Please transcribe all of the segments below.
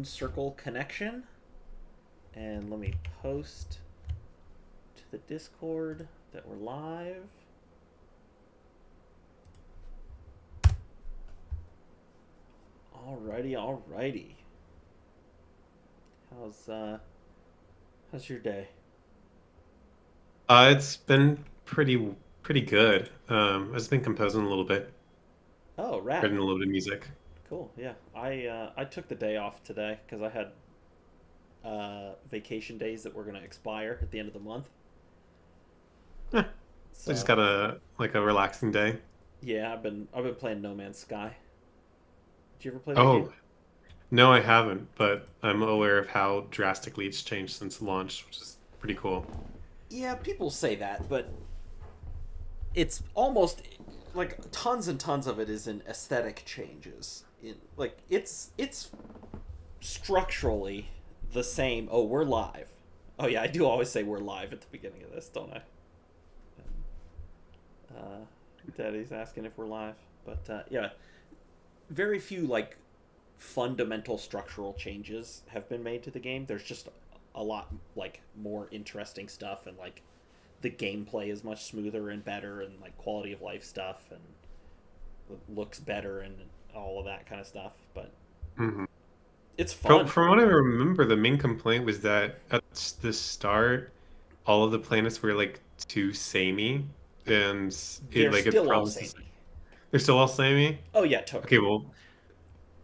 circle connection, and let me post to the Discord that we're live. Alrighty. How's your day? It's been pretty good. I've just been composing a little bit, Oh, rad. writing a little bit of music. Cool. Yeah. I took the day off today because I had vacation days that were gonna expire at the end of the month. Eh, I just So got a relaxing day. yeah, I've been playing No Man's Sky. Did you ever play that game? Oh, no, I haven't, but I'm aware of how drastically it's changed since launch, which is pretty cool. Yeah, people say that, but it's almost like tons and tons of it is in aesthetic changes. In like it's structurally the same. Oh, we're live. Oh yeah, I do always say we're live at the beginning of this, don't I? Uh, Daddy's asking if we're live, but yeah, very few like fundamental structural changes have been made to the game. There's just a lot like more interesting stuff, and like the gameplay is much smoother and better, and like quality of life stuff, and looks better, and all of that kind of stuff. But hmm it's From fun. from what I remember, the main complaint was that at the start, all of the planets were like too samey, and it They're like it still all promises samey. they're still all samey. Oh yeah, Okay, totally. well,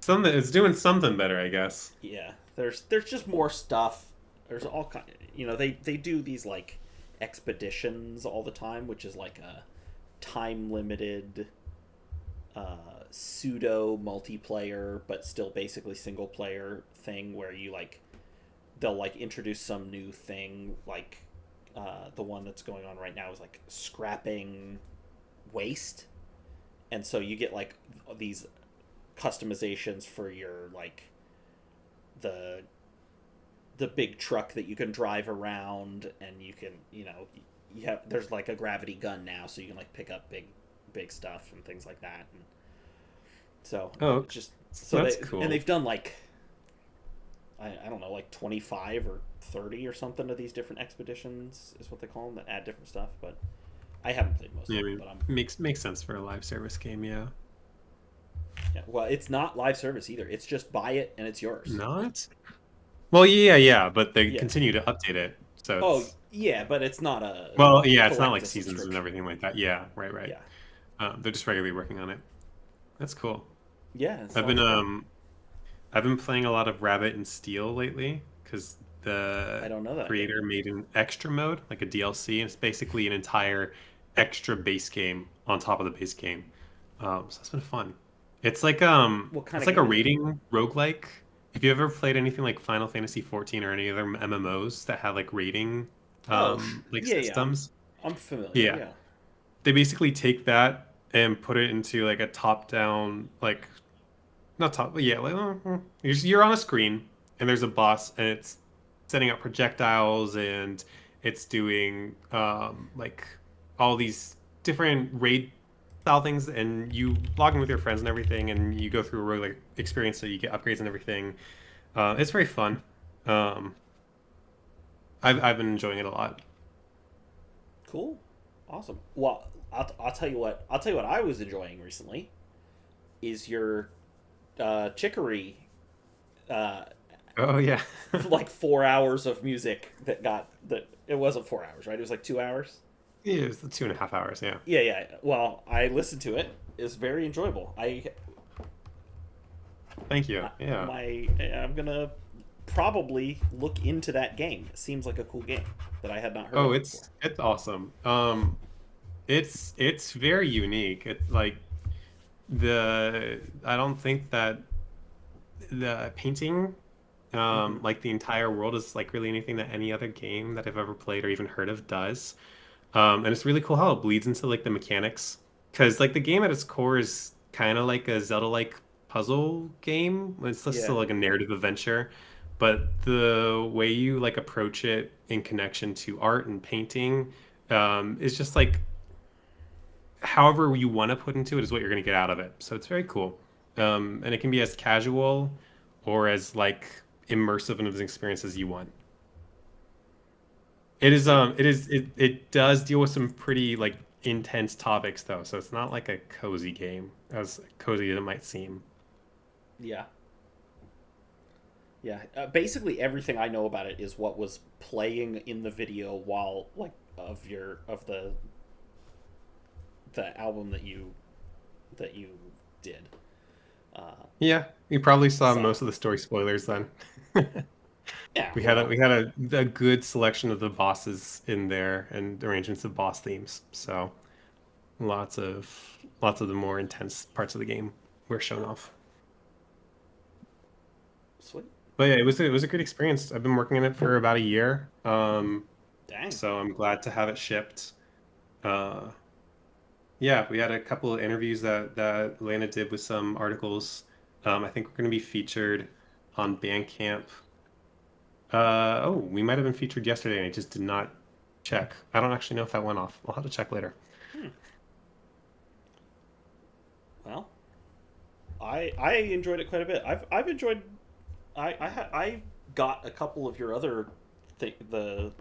something it's doing something better, I guess. Yeah, there's just more stuff. There's all kind. They do these like expeditions all the time, which is like a time limited pseudo multiplayer, but still basically single player thing where you like they'll like introduce some new thing like the one that's going on right now is like scrapping waste, and so you get like these customizations for your like the the big truck that you can drive around, and you can you have there's like a gravity gun now, so you can like pick up big stuff and things like that. And so Oh, just so that's they and cool. they've done like I don't know, like 25 or 30 or something of these different expeditions is what they call them, that add different stuff. But I haven't played most Yeah, of I them. mean, But I'm makes sense for a live service game, yeah. yeah, well, it's not live service either. It's just buy it and it's yours. Not? Well, yeah, but they Yeah. continue to update it, so Oh it's yeah, but it's not a well, yeah, it's not collect like a seasons and subscription. everything like that. Yeah, right. Yeah. They're just regularly working on it. That's cool. Yeah, it's I've lots been of fun. playing a lot of Rabbit and Steel lately because I the don't know that game. creator made an extra mode, like a DLC, and it's basically an entire extra base game on top of the base game. So that's been fun. What kind It's of like a game is it? rating roguelike. If you ever played anything like Final Fantasy 14 or any other MMOs that have like rating Oh, like yeah. systems, I'm familiar. yeah, Yeah. they basically take that and put it into like a top-down like not top, yeah, like you're on a screen and there's a boss and it's setting up projectiles and it's doing like all these different raid style things, and you log in with your friends and everything, and you go through a roguelike experience so you get upgrades and everything. It's very fun. Um, I've been enjoying it a lot. Cool. Awesome. Well, I'll tell you what. I'll tell you what I was enjoying recently is your Chicory uh, Oh yeah. like 4 hours of music that it wasn't 4 hours, right? It was like 2 hours. Yeah, it's the 2.5 hours, yeah. Yeah. Well, I listened to it. It's very enjoyable. Thank you. Yeah. I'm gonna probably look into that game. It seems like a cool game that I had not heard Oh, of before. it's awesome. It's very unique. It's like the I don't think that the painting, Hmm. like the entire world is like really anything that any other game that I've ever played or even heard of does. And it's really cool how it bleeds into like the mechanics, because like the game at its core is kind of like a Zelda-like puzzle game. It's just Yeah. still like a narrative adventure, but the way you like approach it in connection to art and painting, is just like however you want to put into it is what you're going to get out of it. So it's very cool. And it can be as casual or as like immersive of an experience as you want. It is Sweet. it does deal with some pretty like intense topics though, so it's not like a cozy game, as cozy as it might seem. Yeah. Yeah. Basically, everything I know about it is what was playing in the video while like of the album that you did. Uh, Yeah, you probably saw so most of the story spoilers then. yeah. We Well. had a good selection of the bosses in there and arrangements of boss themes. So lots of the more intense parts of the game were shown off. Sweet. But yeah, it was a good experience. I've been working on it for about a year. Dang. So I'm glad to have it shipped. Uh, yeah, we had a couple of interviews that Lana did with some articles. I think we're going to be featured on Bandcamp. Oh, we might have been featured yesterday and I just did not check. I don't actually know if that went off. I'll have to check later. Hmm. Well, I enjoyed it quite a bit. I've enjoyed. I got a couple of your other the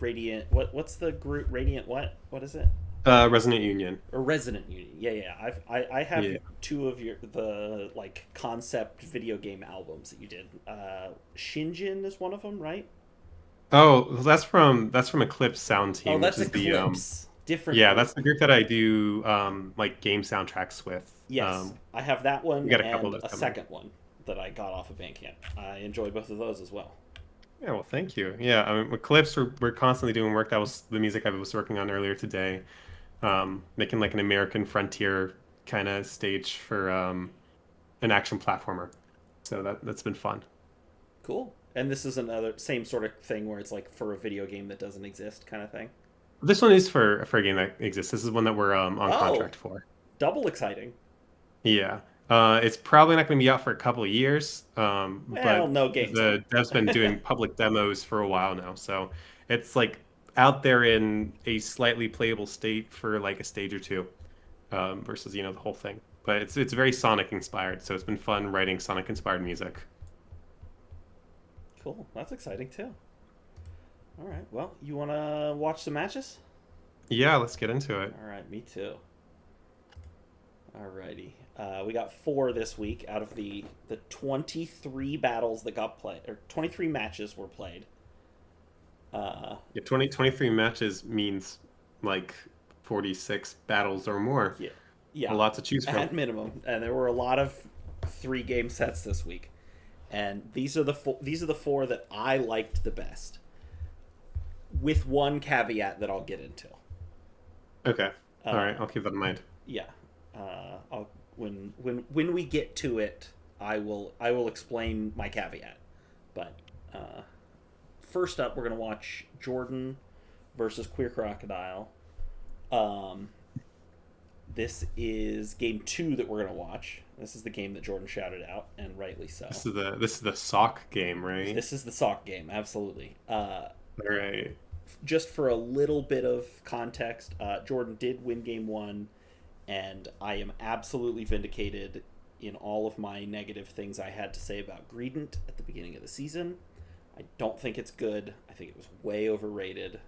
Radiant. What's the group Radiant? What is it? Resident Union. Or Resonant Unity. Yeah, yeah. I have Yeah. two of your the like concept video game albums that you did. Shinjin is one of them, right? Oh, that's from Eclipse Sound Oh, Team, which that's is the Eclipse. Different yeah, that's group. the group that I do like game soundtracks with. Yes, I have that We one got a couple of and those a coming. second one that I got off of Bandcamp. I enjoyed both of those as well. Yeah, well, thank you. Yeah, I mean, with Eclipse, we're constantly doing work. That was the music I was working on earlier today, making like an American frontier kind of stage for an action platformer. So that's been fun. Cool. And this is another same sort of thing where it's like for a video game that doesn't exist kind of thing. This one is for a game that exists. This is one that we're on Oh, contract for. double exciting. Yeah. It's probably not going to be out for a couple of years, Well, but no games are. the dev's been doing public demos for a while now, so it's like out there in a slightly playable state for like a stage or two, versus the whole thing. But it's very Sonic inspired, so it's been fun writing Sonic inspired music. Cool. That's exciting too. All right. Well, you want to watch some matches? Yeah, let's get into it. All right. Me too. Alrighty. We got four this week out of the 23 battles that got played, or 23 matches were played. Uh, Yeah, 2023 matches means like 46 battles or more. yeah, A yeah, lot to choose from. at minimum, and there were a lot of 3 game sets this week, and these are the four that I liked the best, with one caveat that I'll get into. Okay. All right, Uh, I'll keep that in mind. yeah, I'll when we get to it, I will explain my caveat, but. Uh, First up, we're gonna watch Jordan versus Queer Crocodile. Um, this is game 2 that we're gonna watch. This is the game that Jordan shouted out, and rightly so. This is the sock game, right? This is the sock game, absolutely. All right. Just for a little bit of context, Jordan did win game 1, and I am absolutely vindicated in all of my negative things I had to say about Greedent at the beginning of the season. I don't think it's good. I think it was way overrated.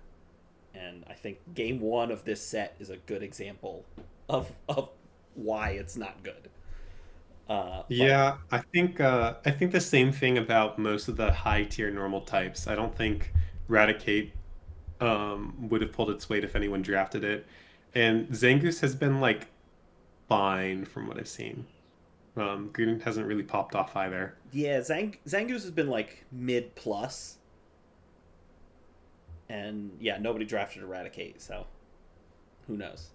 And I think game 1 of this set is a good example of why it's not good. But Yeah, I think the same thing about most of the high tier normal types. I don't think Raticate would have pulled its weight if anyone drafted it. And Zangoose has been like fine from what I've seen. Green hasn't really popped off either. yeah, Zangoose has been like mid plus, and yeah, nobody drafted Eradicate, so who knows?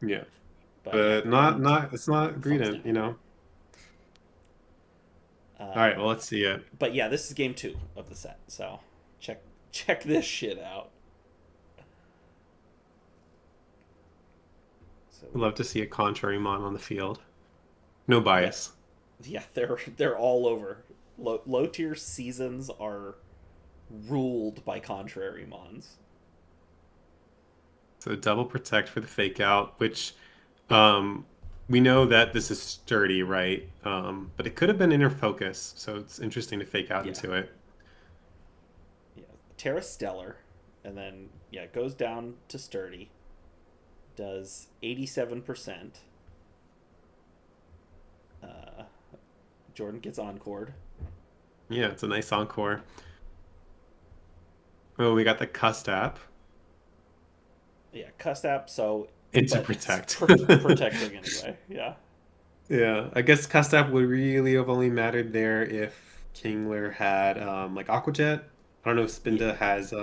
Yeah. But yeah, But Greedent, not it's not thumbs Greedent, down. you know. All right, Uh, well let's see it. but yeah, this is game 2 of the set, so check check this shit out. So I'd love to see a contrary mon on the field. No yeah, bias. yeah, they're all over. Low tier seasons are ruled by contrary mons. So double protect for the fake out, which um we know that this is sturdy, right? But it could have been inner focus, so it's interesting to fake out Yeah, into it. yeah. Terra Stellar, and then yeah, it goes down to sturdy. Does 87%. Uh, Jordan gets encored. Yeah, it's a nice encore. Oh, we got the cust app Yeah, cuss app. So, into but it's protect. protecting anyway. Yeah, Yeah, I guess cust app would really have only mattered there if Kingler had like Aquajet. I don't know if yeah, Spinda has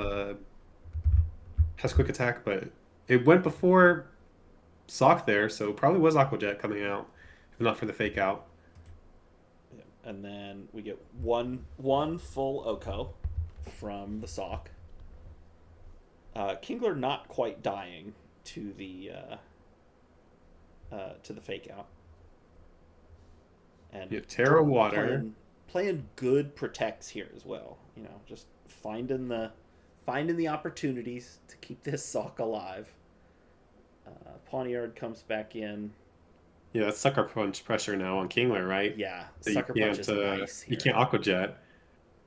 quick attack, but it went before Sock there, so probably was Aquajet coming out, if not for the fake out. yeah. And then we get one full Oko from the sock. Kingler not quite dying to the fake out, and Yeah, Terra Jordan Water. playing good protects here as well. Just finding the opportunities to keep this sock alive. Pawniard comes back in. Yeah, that's sucker punch pressure now on Kingler, right? Yeah, That you sucker punch can't is nice you here. can't Aquajet.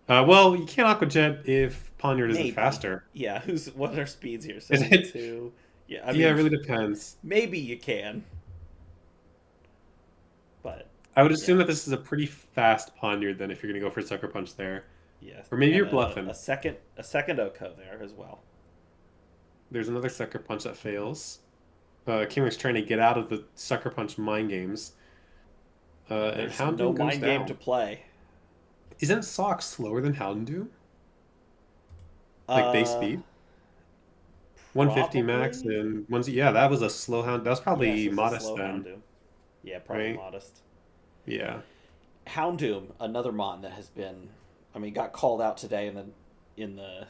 Well, you can't Aquajet if Poniard isn't Maybe. faster. Yeah, what are speeds here? Is it? 72. Yeah, I Yeah, it mean, really depends. maybe you can, but I would yeah, assume that this is a pretty fast Poniard then if you're gonna go for sucker punch there. yes, Or maybe and you're bluffing. a second Oko there as well. There's another sucker punch that fails. Kingler's trying to get out of the sucker punch mind games. And There's no Houndoom goes mind game to down. play. Isn't Sock slower than Houndoom? Like base Uh, speed? 150 max Probably. and one's yeah, that was a slow hound. That was Yes, probably it's a modest slow then, Houndoom. Yeah, probably right? modest. Yeah. Houndoom, another mon that has been, I mean, got called out today in the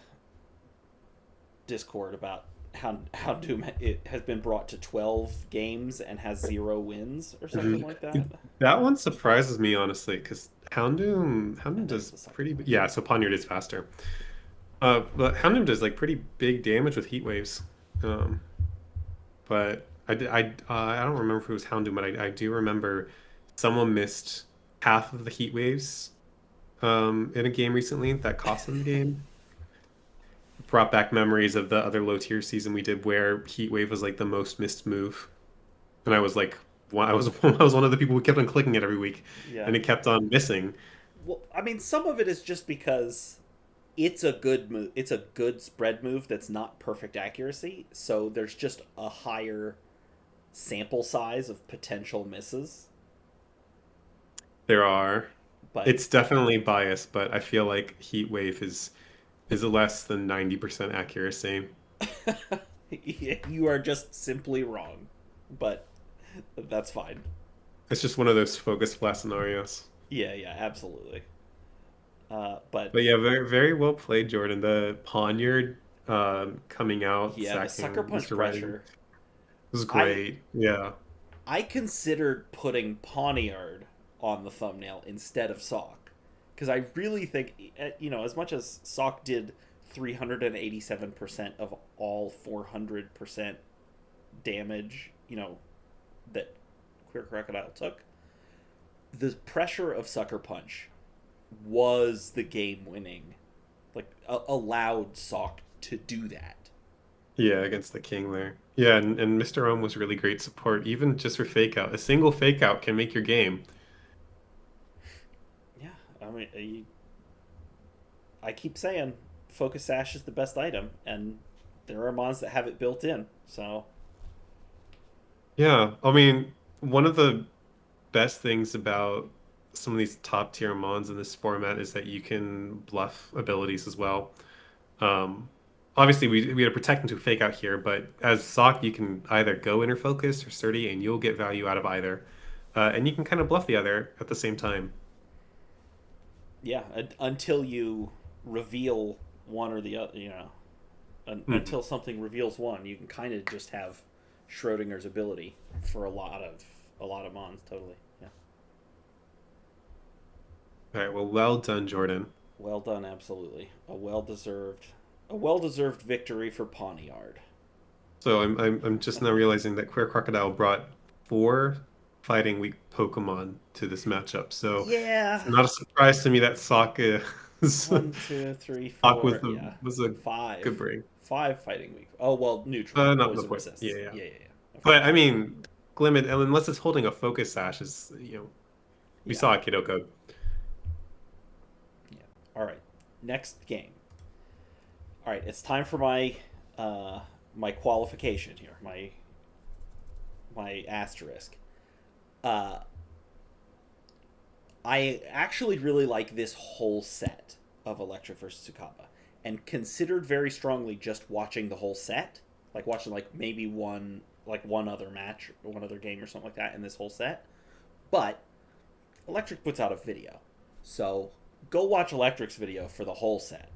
Discord about how Doom it has been brought to 12 games and has 0 wins or something Mhm. like that. That one surprises me honestly, because Houndoom And it's does the sucker pretty punch. yeah, so Poniard is faster. But Houndoom does like pretty big damage with heat waves. Um, but I don't remember if it was Houndoom, but I do remember someone missed half of the heat waves in a game recently that cost them the game. Brought back memories of the other low tier season we did where heat wave was like the most missed move, and I was like, I was I was one of the people who kept on clicking it every week, Yeah. and it kept on missing. Well, I mean, some of it is just because it's a good move. It's a good spread move that's not perfect accuracy. So there's just a higher sample size of potential misses. There are. But It's definitely biased, but I feel like heat wave is less than 90% accuracy. you are just simply wrong. But that's fine. It's just one of those focus flash scenarios. Yeah, yeah, absolutely. But But yeah, very very well played, Jordan. The Poniard coming out, yeah, the sucker sacking punch Mr. Writing pressure. was I great. Yeah. I considered putting Pawniard on the thumbnail instead of Sock because I really think as much as Sock did 387% of all 400% damage, that Queer Crocodile took, the pressure of Sucker Punch was the game winning, like allowed Sock to do that. Yeah, against the King there. Yeah, and Mr. Ohm was really great support, even just for fake out. A single fake out can make your game. Yeah, I mean, I keep saying Focus Sash is the best item, and there are mons that have it built in. So Yeah, I mean, one of the best things about some of these top tier mons in this format is that you can bluff abilities as well. Um, Obviously, we had to protect into fake out here, but as Sock, you can either go inner focus or sturdy, and you'll get value out of either. And you can kind of bluff the other at the same time. yeah, until you reveal one or the other, Mhm. until something reveals one, you can kind of just have Schrodinger's ability for a lot of mons. Totally, yeah. All right, well done, Jordan. Well done, absolutely. A well deserved victory for Pawniard. So I'm just now realizing that Queer Crocodile brought four fighting week Pokemon to this matchup, so Yeah. it's not a surprise to me that Sokka One, two, three, Sokka four. Yeah. was a Five. good break. Five fighting week. Oh, well, neutral. No Poison point. Yeah, resists. yeah. Yeah, yeah, yeah. Of But I course. mean, Glimmet, unless it's holding a focus sash, is we Yeah. saw a Kiddo Code. Yeah. All right. Next game. All right. It's time for my my qualification here. My asterisk. Uh, I actually really like this whole set of Electric versus Tsukaba, and considered very strongly just watching the whole set, like watching like maybe one other match, or one other game or something like that in this whole set. But Electric puts out a video, so go watch Electric's video for the whole set.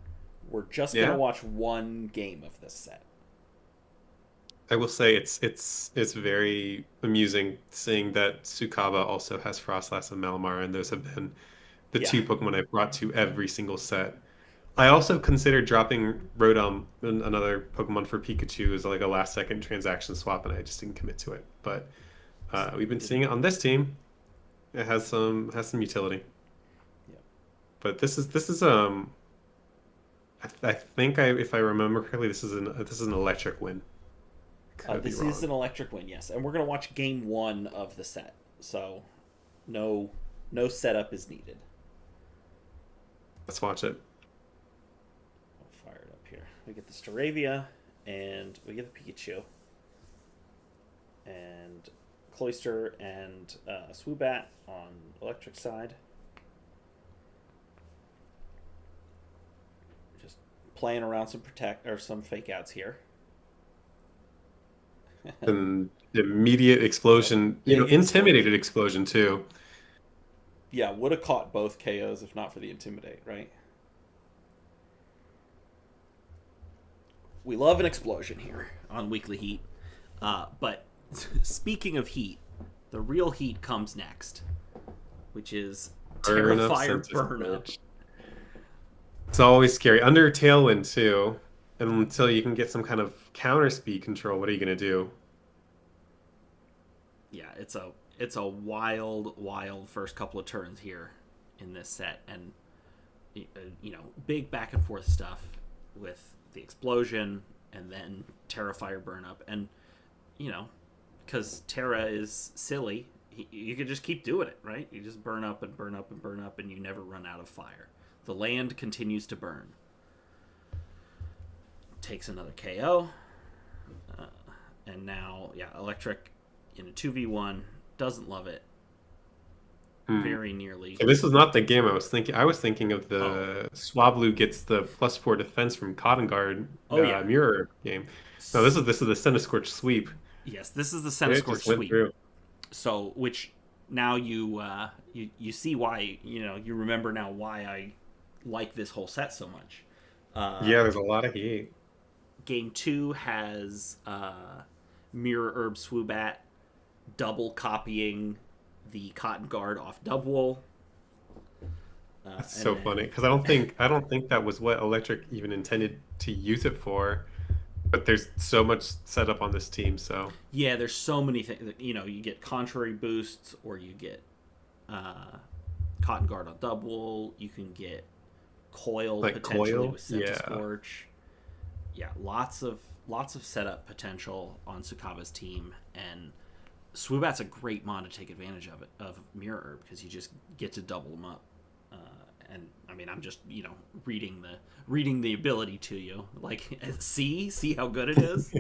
We're just gonna Yeah, watch one game of this set. I will say it's very amusing seeing that Tsukaba also has Frostlass and Malamar, and those have been the Yeah, two Pokemon I've brought to every single set. I also considered dropping Rotom, another Pokemon for Pikachu, as like a last second transaction swap, and I just didn't commit to it. But we've been seeing it on this team. It has some utility. yeah. But this is I think if I remember correctly, this is an electric win. Could be This is wrong. an Electric win, yes, and we're gonna watch game one of the set. So, no, no setup is needed. Let's watch it. I'll fire it up here. We get the Staravia, and we get the Pikachu, and Cloyster and Swoobat on Electric side. Just playing around some protect or some fake outs here. An immediate Yep. explosion, Big intimidated explosion. explosion too. Yeah, would have caught both KOs if not for the Intimidate, right? We love an explosion here on Weekly Heat. But speaking of heat, the real heat comes next, which is Burn up Terrifier Sensor Burn Up. Surge. It's always scary. Under Tailwind too. And until you can get some kind of counter speed control, what are you gonna do? Yeah, it's a wild first couple of turns here in this set, and big back and forth stuff with the explosion and then Terrifier Burn Up, and you know, because Terra is silly, you could just keep doing it, right? You just burn up and burn up and burn up, and you never run out of fire. The land continues to burn. Takes another KO, uh, and now, yeah, Electric in a 2v1 doesn't love it. Hmm. Very nearly. Okay, this is not the game I was thinking. I was thinking of Oh, the Swablu gets the +4 defense from Cotton Guard oh yeah. mirror game. No, this is the Centiskorch sweep. Yes, this is the It Centiskorch just went sweep. through. So, which now you see why, you remember now why I like this whole set so much. Uh, Yeah, there's a lot of heat. Game two has Mirror Herb Swoobat double copying the Cotton Guard off Dubwool. That's And so funny then, because I don't think that was what Electric even intended to use it for. But there's so much set up on this team, so yeah, there's so many things. You get contrary boosts, or you get uh, Cotton Guard on Dubwool. You can get Coil like potentially Coil, with yeah. Centiskorch. Yeah, lots of setup potential on Sukaba's team, and Swoobat's a great mon to take advantage of Mirror Herb, because you just get to double them up. And I mean, I'm just reading the ability to you, like see how good it is.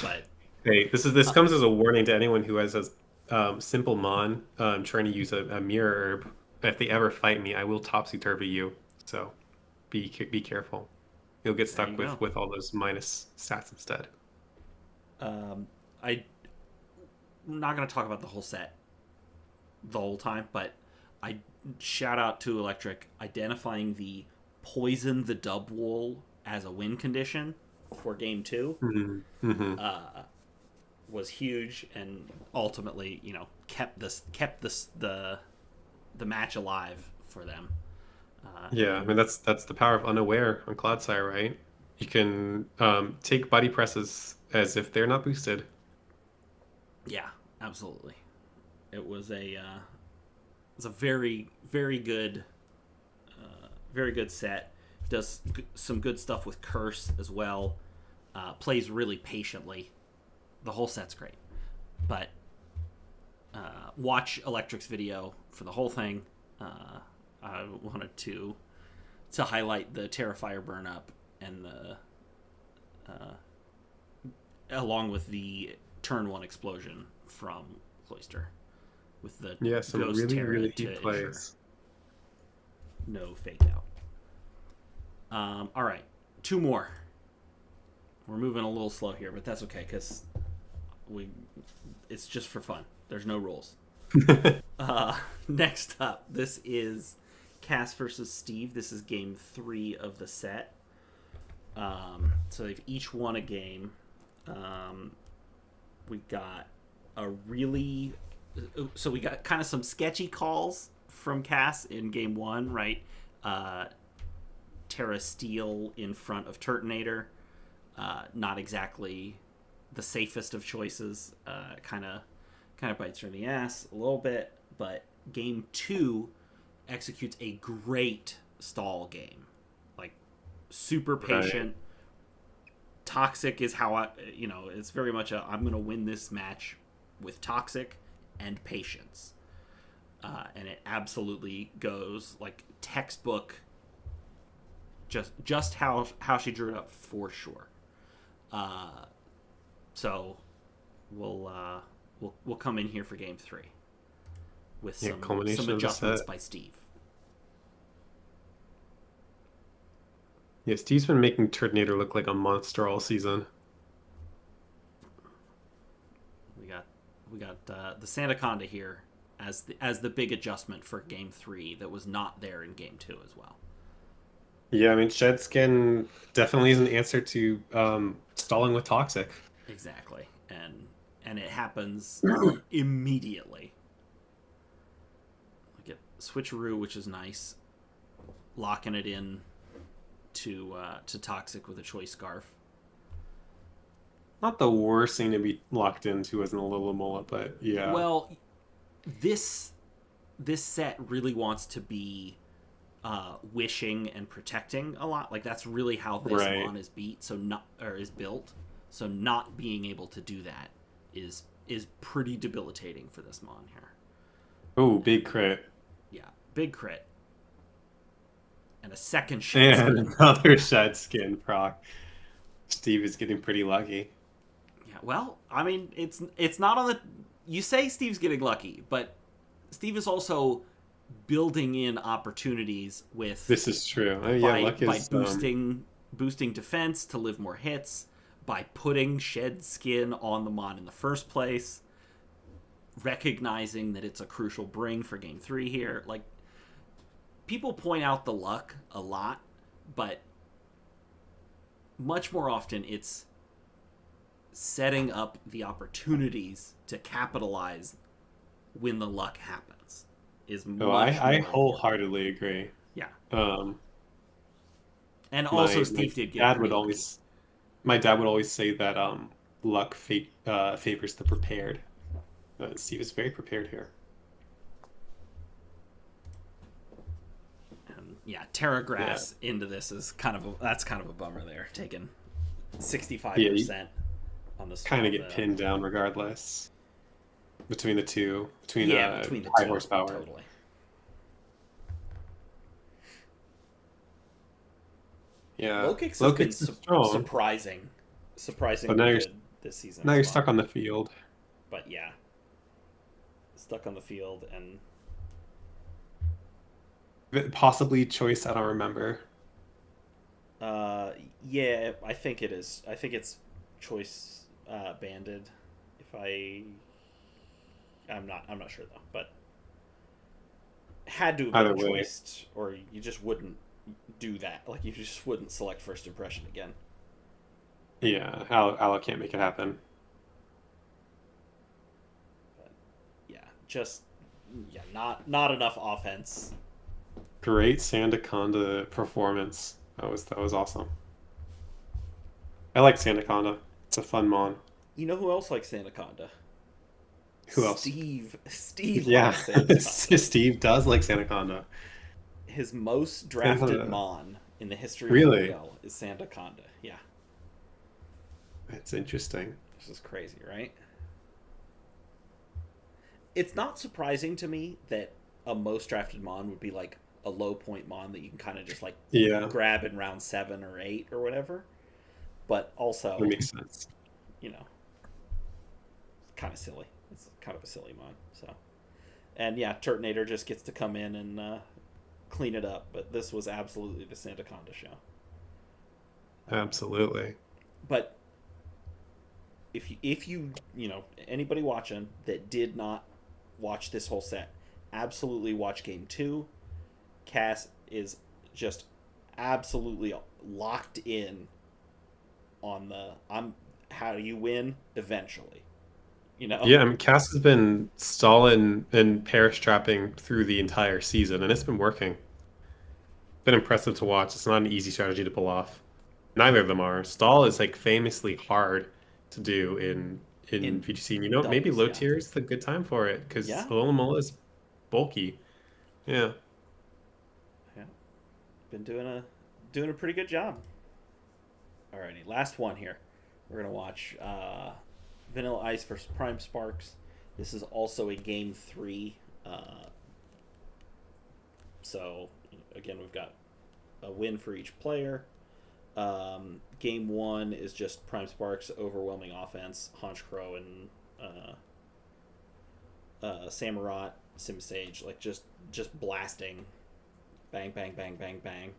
But Hey, this uh, comes as a warning to anyone who has a simple mon trying to use a mirror herb. If they ever fight me, I will topsy turvy you. So be careful. You'll get there you stuck go. with all those minus stats instead. Um, I'm not gonna talk about the whole set the whole time, but I shout out to Electric identifying the poison the Dubwool as a win condition for game two. Hmm. Hmm. Uh, was huge, and ultimately, kept the match alive for them. Yeah, I And mean that's the power of unaware on Cloudsire, right? You can take body presses as if they're not boosted. yeah, absolutely. It was a very very good set. Does some good stuff with curse as well. Plays really patiently. The whole set's great, but watch Electric's video for the whole thing. I wanted to highlight the Terrifier burn up and the along with the turn 1 explosion from Cloister with the some Ghost really Terra really to deep plays. no fake out. All right, 2 more. We're moving a little slow here, but that's okay because it's just for fun. There's no rules. Next up, this is Cass versus Steve. This is game 3 of the set. So they've each won a game. We got we got kind of some sketchy calls from Cass in game 1, right? Terra Steel in front of Turtonator. Not exactly the safest of choices. Kind of bites her in the ass a little bit. But game 2 executes a great stall game. Like, super patient. Right. Toxic is how it's very much I'm going to win this match with Toxic and patience. And it absolutely goes like textbook. Just how she drew it up for sure. So we'll come in here for game 3 with some adjustments by Steve. Yeah, Steve's been making Turtonator look like a monster all season. We got the Sandaconda here as the big adjustment for game 3 that was not there in game 2 as well. Yeah, I mean, Shed Skin definitely is an answer to stalling with Toxic. Exactly, and it happens immediately. We get Switcheroo, which is nice, locking it in to Toxic with a Choice Scarf. Not the worst thing to be locked into as an Alilamola, but yeah. Well, this set really wants to be wishing and protecting a lot. Like, that's really how this mon is built. So not being able to do that is pretty debilitating for this mon here. Oh, big crit. Yeah, big crit. And a second Shed Skin. And another Shed Skin proc. Steve is getting pretty lucky. Yeah, well, I mean, it's not on the... You say Steve's getting lucky, but Steve is also building in opportunities with... This is true. By boosting defense to live more hits, by putting Shed Skin on the mon in the first place, recognizing that it's a crucial bring for game 3 here. Like, people point out the luck a lot, but much more often it's setting up the opportunities to capitalize when the luck happens. I wholeheartally agree. Yeah. And also Steve did get my dad would always say that luck favors the prepared. Steve is very prepared here. Yeah, Terra Grass into this is kind of a bummer there, taking 65% on this. Kind of get pinned down regardless between the two, between the high horsepower. Totally. Yeah, low kicks have been surprising but now good this season. Now you're stuck on the field. But yeah, stuck on the field and. Possibly Choice, I don't remember. Yeah, I think it is. I think it's Choice banded. I'm not sure though, but had to have been choiced, or you just wouldn't do that. Like, you just wouldn't select first impression again. Yeah, Ala can't make it happen. But not enough offense. Great Sandaconda performance. That was awesome. I like Sandaconda. It's a fun mon. You know who else likes Sandaconda? Who else? Steve Yeah, likes Sandaconda. Steve does like Sandaconda. His most drafted Sandaconda, Mon in the history of really? VBL is Sandaconda. Yeah, That's interesting. this is crazy, right? It's not surprising to me that a most drafted Mon would be like a low point Mon that you can kind of just like Yeah, grab in round 7 or 8 or whatever. But that also, makes sense. you know, it's kind of silly. It's kind of a silly Mon. So, and yeah, Turtonator just gets to come in and clean it up. But this was absolutely the Sandaconda show. Absolutely. But if you anybody watching that did not watch this whole set, absolutely watch game 2. Cass is just absolutely locked in on the I'm how do you win eventually, you know? Yeah, I mean, Cass has been solid and pair strapping through the entire season, and it's been working. Been impressive to watch. It's not an easy strategy to pull off. Neither of them are. Stall is like famously hard to do in In VGC. And maybe doubles, low yeah. tier is the good time for it because Yeah. Alola is bulky. Yeah. Yeah. Been doing a pretty good job. Alrighty, last one here. We're gonna watch Vanilla Ice versus Prime Sparks. This is also a game 3. So again, we've got a win for each player. Game 1 is just Prime Sparks overwhelming offense, Honchkrow and Samurott, Simsage, like just blasting, bang bang bang bang bang.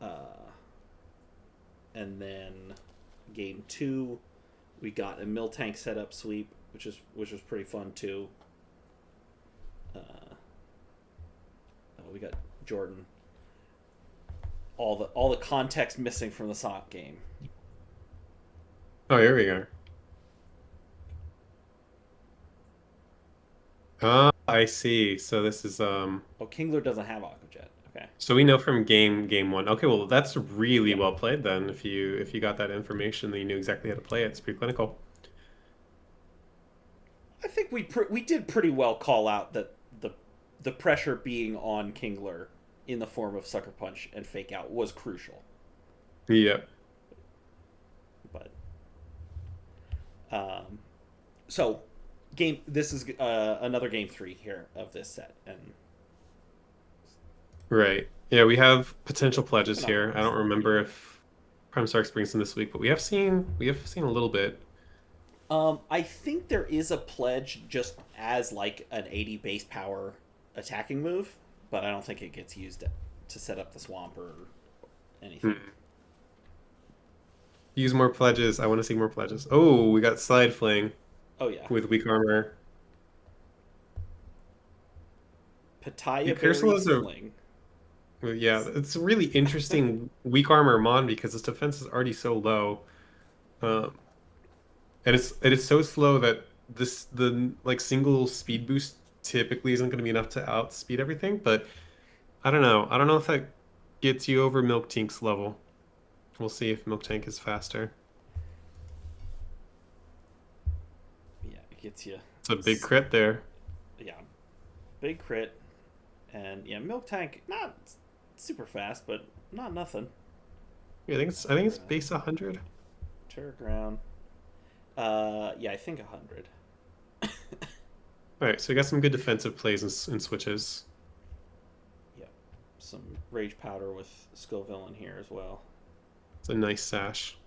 Uh, and then game 2, we got a Miltank setup sweep, which was pretty fun too. We got Jordan. All the context missing from the Sonic game. Oh, here we go. I see. So this is Oh, Kingler doesn't have Aqua Jet. Okay. so we know from game one. Okay, well that's really Yeah. well played then. If you got that information, then you knew exactly how to play it. It's pretty clinical. I think we did pretty well call out that the pressure being on Kingler in the form of Sucker Punch and Fake Out was crucial. Yeah. But so this is another game 3 here of this set, and Right. Yeah, we have potential pledges not here. I don't remember if Prime Sparks brings them this week, but we have seen a little bit. I think there is a pledge just as like an 80 base power attacking move, but I don't think it gets used to set up the swamp or anything. Hmm. Use more pledges. I want to see more pledges. Oh, we got Slide Fling Oh yeah, with weak armor. Yeah, Pitaya Cursola Berry is a Fling. well, yeah, it's a really interesting weak armor mon because its defense is already so low. Um, and it is so slow that the like single speed boost typically isn't going to be enough to outspeed everything. But I don't know. I don't know if that gets you over Milk Tank's level. We'll see if Milk Tank is faster. Yeah, it gets you. It's a big crit there. Yeah, big crit, and yeah, Milk Tank not super fast, but not nothing. Yeah, I think it's Uh, base 100. Terra Ground. Yeah, I think 100. All right, so we got some good defensive plays and switches. Yeah, some Rage Powder with Scoville in here as well. It's a nice sash.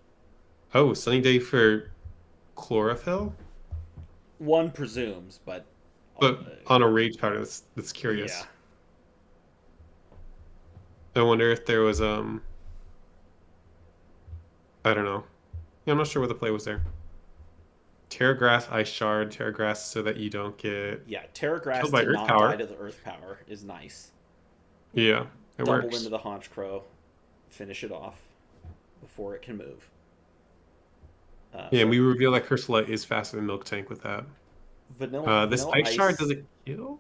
Oh, sunny day for chlorophyll, One presumes, but but on a rage powder. That's yeah, curious. I wonder if there was I don't know. Yeah, I'm not sure what the play was there. Terragrass, Ice Shard, Terragrass, so that you don't get yeah. Terra killed Grass by to Earth not die Power. to the Earth Power is nice. Yeah, it Double into works. the Haunch Crow, finish it off before it can move. Yeah, and So we reveal that Cursula is faster than Milk Tank with that. This Vanilla Ice Shard, does Ice, it kill?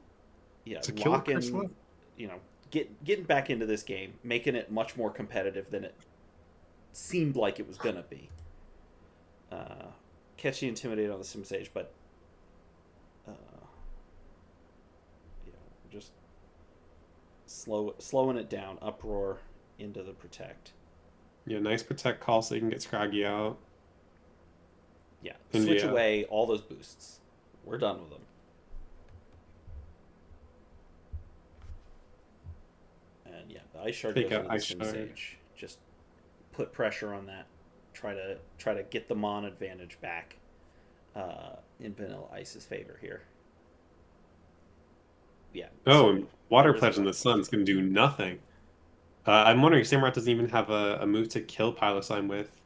yeah, Does it kill Cursula? locking, getting back into this game, making it much more competitive than it seemed like it was gonna be. Catchy Intimidate on the Sim Sage, but uh, just slowing it down. Uproar into the Protect. Yeah, nice protect call so you can get Scraggy out. Yeah, And switch yeah, away all those boosts. We're done with them. And yeah, the Ice Shard take goes out into the Ice Sim Shard. Sage. Just put pressure on that. Try to get the Mon advantage back in Vanilla Ice's favor here. Yeah. Oh, So and Water there is a Pledge in Water the Pledge. Sun's gonna do nothing. I'm wondering, Samurott doesn't even have a move to kill Pilosime with.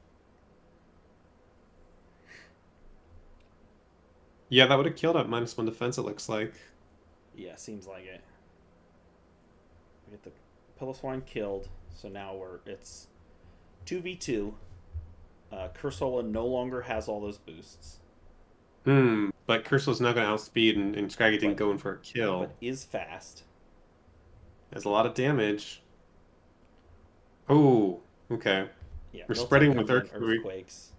Yeah, that would have killed at -1 defense, it looks like. Yeah, seems like it. We get the Piloswine killed, so now it's 2v2. Cursola no longer has all those boosts, But Curso's not gonna outspeed, and Scraggy didn't but go in for a kill. is fast. Has a lot of damage. Oh, okay. Yeah, We're Miltank spreading with comes in, Earthquake. Earthquakes,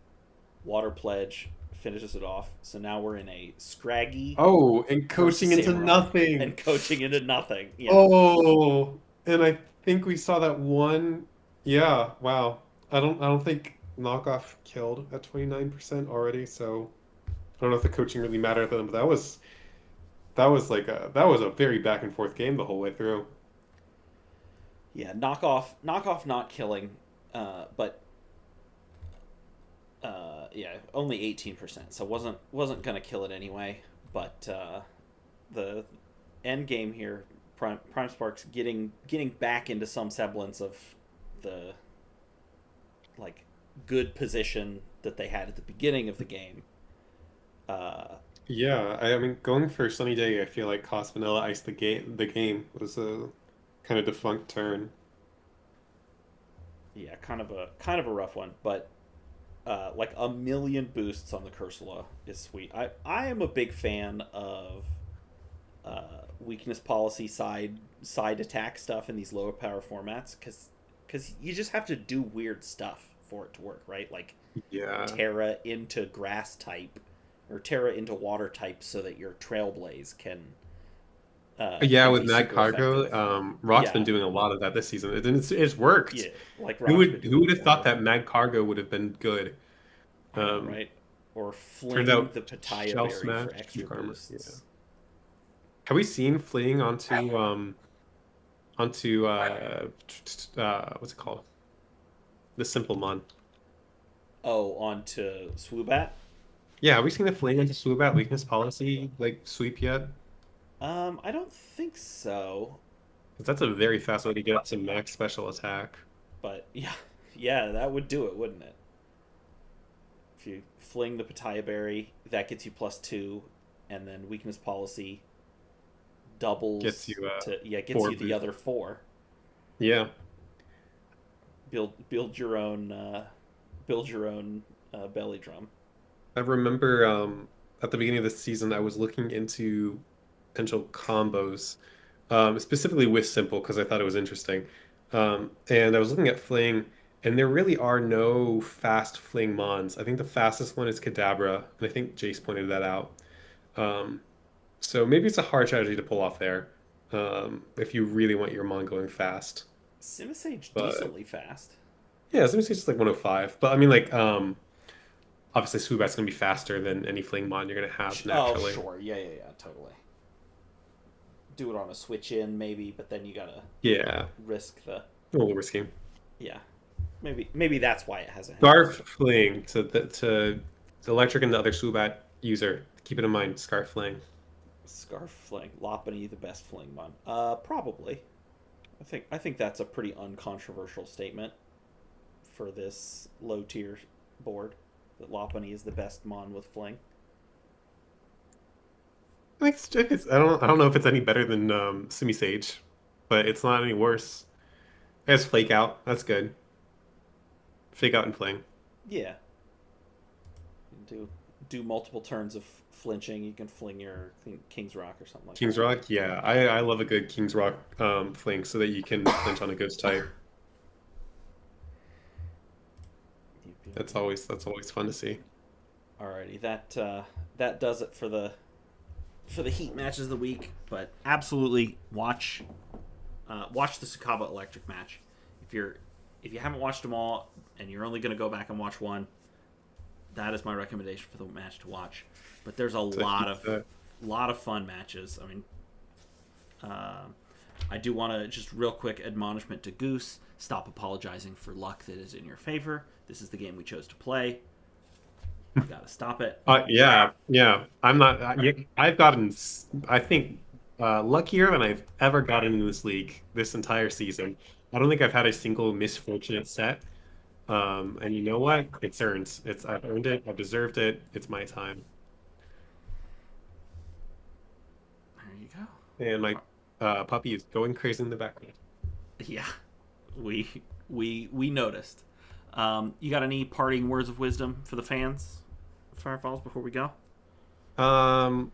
Water Pledge finishes it off. So now we're in a Scraggy Oh, and versus coaching into Samurott nothing. and coaching into nothing. Yeah, Oh, and I think we saw that one. Yeah, wow. I don't think knockoff killed at 29% already, so I don't know if the coaching really mattered to them, but that was a very back and forth game the whole way through. yeah. Knockoff, not killing, but yeah, only 18%. So wasn't gonna kill it anyway. But the end game here, Prime Sparks getting back into some semblance of the like good position that they had at the beginning of the game. Uh, Yeah, I mean going for Sunny Day, I feel like cost Vanilla Ice the game was a kind of defunct turn. yeah, kind of a rough one, but like a million boosts on the Cursula is sweet. I am a big fan of weakness policy side attack stuff in these lower power formats because you just have to do weird stuff for it to work, right? Like Yeah. Terra into grass type or Terra into water type so that your Trailblaze Yeah, can with be Mad super Cargo, effective. Rock's been Yeah, doing a lot of that this season. It's worked. yeah, like Who Rock's been would who doing would have a lot thought of that Mad Cargo would have been good? I know, Um, right? Or Turns fling out the Pitaya Shell Berry Smash, for extra Peak Armor. Yeah. boosts. Have we seen fleeing onto what's it called? The Simple Mon. Oh, on to Swoobat. Yeah, have we seen the fleeing onto Swoobat weakness policy like sweep yet? I don't think so, 'Cause that's a very fast way to get up to max special attack. but yeah, yeah, that would do it, wouldn't it? If you fling the Pitaya Berry, that gets you +2, and then weakness policy Gets doubles you gets four you the boost. other four. Yeah. Build your own belly drum. I remember at the beginning of the season, I was looking into potential combos, specifically with Simple because I thought it was interesting. And I was looking at Fling, and there really are no fast Fling Mons. I think the fastest one is Kadabra, and I think Jace pointed that out. Um, so maybe it's a hard strategy to pull off there if you really want your Mon going fast. Simisage But decently fast. yeah, so let me say it's like 105. But I mean, like, obviously, Swoobat's going to be faster than any Fling Mon you're going to have Oh, naturally. sure. Yeah, totally. Do it on a switch in, maybe, but then you gotta Yeah, risk the. a little risky. Yeah. Maybe that's why it hasn't happened. Scarf Fling to electric and the other Swoobat user. Keep it in mind, Scarf Fling. Scarf fling. Lopunny the best fling mon. Probably. I think that's a pretty uncontroversial statement for this low tier board. That Lopunny is the best mon with fling. I don't know if it's any better than Simi Sage, but it's not any worse. It has Flake Out. That's good. Fake Out and Fling. Yeah. Do multiple turns of flinching. You can fling your King's Rock or something like King's that. Rock, yeah. I love a good King's Rock fling so that you can flinch on a ghost type. That's always fun to see. Alrighty, that does it for the Heat matches of the week. But absolutely watch the Sakaba Electric match. If you haven't watched them all and you're only going to go back and watch one, that is my recommendation for the match to watch. But there's a lot of fun matches. I mean, I do want to just real quick admonishment to Goose: stop apologizing for luck that is in your favor. This is the game we chose to play. You gotta stop it. Yeah. I'm not. I've gotten, I think, luckier than I've ever gotten in this league this entire season. I don't think I've had a single misfortunate set. And you know what? It's earned. I've earned it. I've deserved it. It's my time. There you go. And my puppy is going crazy in the background. Yeah, we noticed. You got any parting words of wisdom for the fans, FireFalls, before we go? Um,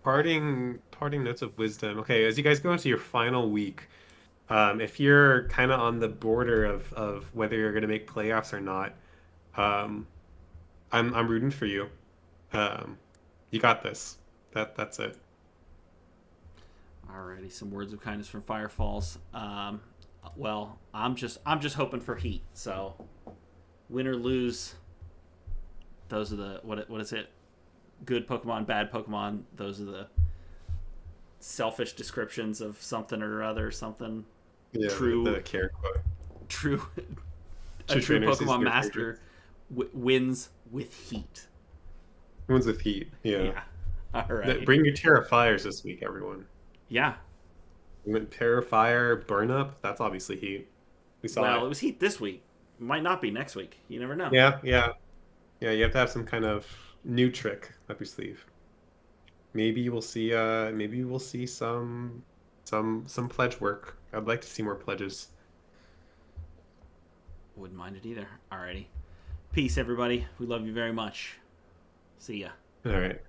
parting notes of wisdom. Okay, as you guys go into your final week, if you're kind of on the border of whether you're going to make playoffs or not, um, I'm rooting for you. Um, you got this. That's it. Alrighty, some words of kindness from FireFalls. Well, I'm just hoping for Heat. So, win or lose, those are the what is it? Good Pokemon, bad Pokemon. Those are the selfish descriptions of something or other. Something Yeah, true, the care quote. true. A True true trainer sees Pokemon their master wins with Heat. One's with heat. Yeah. Yeah. All right. Bring your Terrifiers this week, everyone. Yeah. Terrifier, Burn Up, that's obviously heat. We saw Well, it. it was Heat this week. Might not be next week. You never know. Yeah, you have to have some kind of new trick up your sleeve. Maybe we'll see some pledge work. I'd like to see more pledges. Wouldn't mind it either. Alrighty. Peace, everybody. We love you very much. See ya. All right.